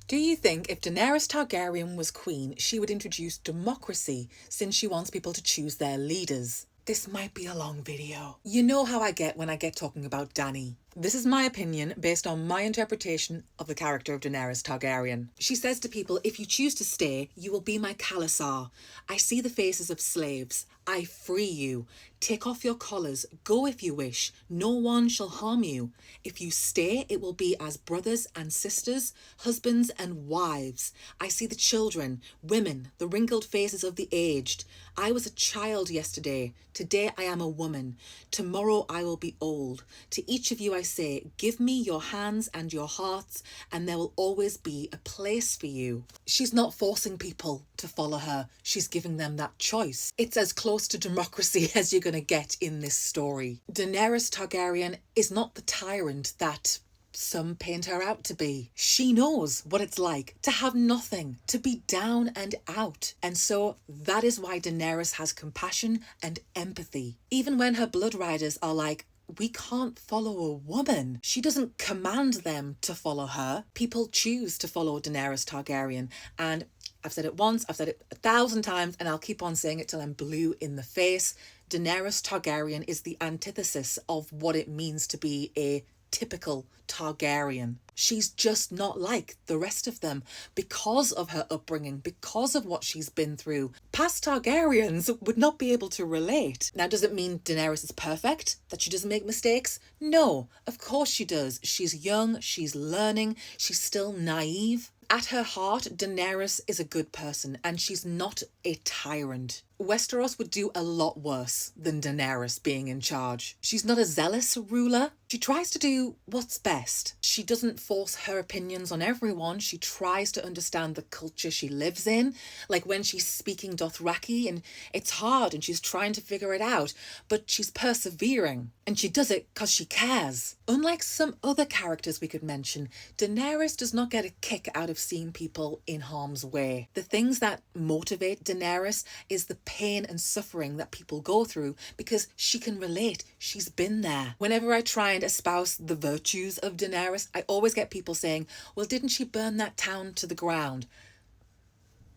Do you think if Daenerys Targaryen was queen, she would introduce democracy since she wants people to choose their leaders? This might be a long video. You know how I get when I get talking about Dany. This is my opinion based on my interpretation of the character of Daenerys Targaryen. She says to people, if you choose to stay, you will be my Khalasar. I see the faces of slaves. I free you. Take off your collars. Go if you wish. No one shall harm you. If you stay, it will be as brothers and sisters, husbands and wives. I see the children, women, the wrinkled faces of the aged. I was a child yesterday. Today I am a woman. Tomorrow I will be old. To each of you I say, give me your hands and your hearts, and there will always be a place for you. She's not forcing people to follow her. She's giving them that choice. It's as close to democracy as you're going to get in this story. Daenerys Targaryen is not the tyrant that some paint her out to be. She knows what it's like to have nothing, to be down and out. And so that is why Daenerys has compassion and empathy. Even when her blood riders are like, we can't follow a woman. She doesn't command them to follow her. People choose to follow Daenerys Targaryen. And I've said it once, I've said it 1,000 times, and I'll keep on saying it till I'm blue in the face. Daenerys Targaryen is the antithesis of what it means to be a typical Targaryen. She's just not like the rest of them because of her upbringing, because of what she's been through. Past Targaryens would not be able to relate. Now, does it mean Daenerys is perfect? That she doesn't make mistakes? No, of course she does. She's young, she's learning, she's still naive. At her heart, Daenerys is a good person and she's not a tyrant. Westeros would do a lot worse than Daenerys being in charge. She's not a zealous ruler. She tries to do what's best. She doesn't force her opinions on everyone. She tries to understand the culture she lives in. Like when she's speaking Dothraki and it's hard and she's trying to figure it out, but she's persevering and she does it because she cares. Unlike some other characters we could mention, Daenerys does not get a kick out of seeing people in harm's way. The things that motivate Daenerys is the pain and suffering that people go through because she can relate. She's been there. Whenever I try and espouse the virtues of Daenerys, I always get people saying, well, didn't she burn that town to the ground?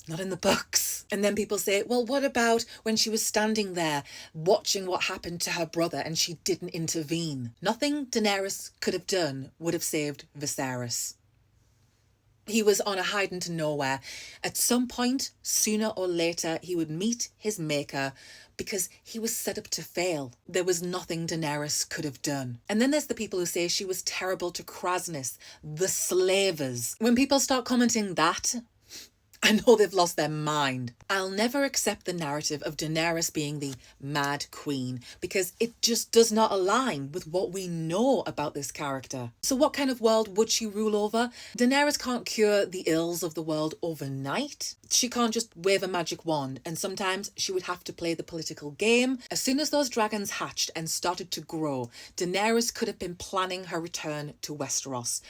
Not in the books. And then people say, well, what about when she was standing there watching what happened to her brother and she didn't intervene? Nothing Daenerys could have done would have saved Viserys. He was on a hide into nowhere. At some point, sooner or later, he would meet his maker because he was set up to fail. There was nothing Daenerys could have done. And then there's the people who say she was terrible to Krasnys, the slavers. When people start commenting that, I know they've lost their mind. I'll never accept the narrative of Daenerys being the mad queen because it just does not align with what we know about this character. So what kind of world would she rule over? Daenerys can't cure the ills of the world overnight. She can't just wave a magic wand, and sometimes she would have to play the political game. As soon as those dragons hatched and started to grow, Daenerys could have been planning her return to Westeros.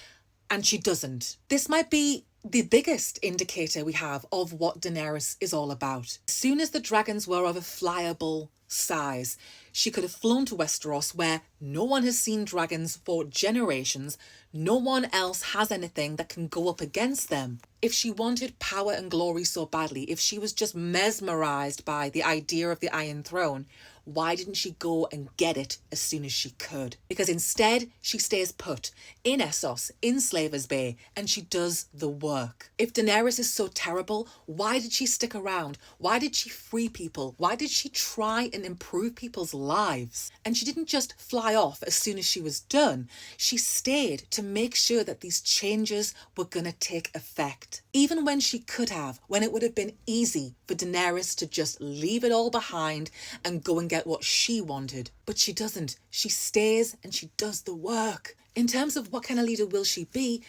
And she doesn't. This might be the biggest indicator we have of what Daenerys is all about. As soon as the dragons were of a flyable size, she could have flown to Westeros where no one has seen dragons for generations. No one else has anything that can go up against them. If she wanted power and glory so badly, if she was just mesmerised by the idea of the Iron Throne, why didn't she go and get it as soon as she could? Because instead, she stays put in Essos, in Slavers Bay, and she does the work. If Daenerys is so terrible, why did she stick around? Why did she free people? Why did she try and improve people's lives? And she didn't just fly off as soon as she was done. She stayed to make sure that these changes were going to take effect. Even when she could have, when it would have been easy for Daenerys to just leave it all behind and go and get what she wanted. But she doesn't. She stays and she does the work. In terms of what kind of leader will she be,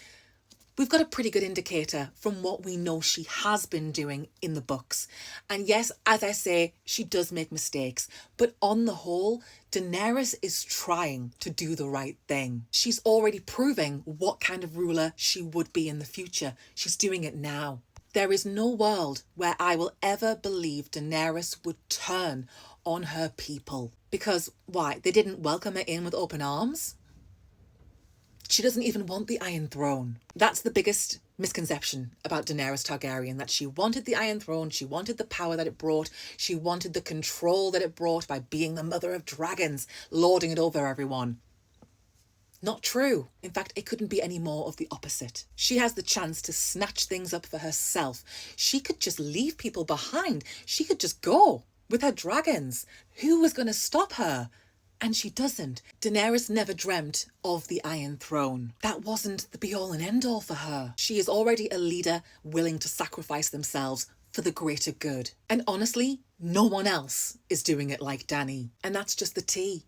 we've got a pretty good indicator from what we know she has been doing in the books. And yes, as I say, she does make mistakes. But on the whole, Daenerys is trying to do the right thing. She's already proving what kind of ruler she would be in the future. She's doing it now. There is no world where I will ever believe Daenerys would turn on her people. Because, why? They didn't welcome her in with open arms? She doesn't even want the Iron Throne. That's the biggest misconception about Daenerys Targaryen, that she wanted the Iron Throne, she wanted the power that it brought, she wanted the control that it brought by being the mother of dragons, lording it over everyone. Not true. In fact, it couldn't be any more of the opposite. She has the chance to snatch things up for herself. She could just leave people behind. She could just go with her dragons. Who was going to stop her? And she doesn't. Daenerys never dreamt of the Iron Throne. That wasn't the be-all and end-all for her. She is already a leader willing to sacrifice themselves for the greater good. And honestly, no one else is doing it like Dany. And that's just the tea.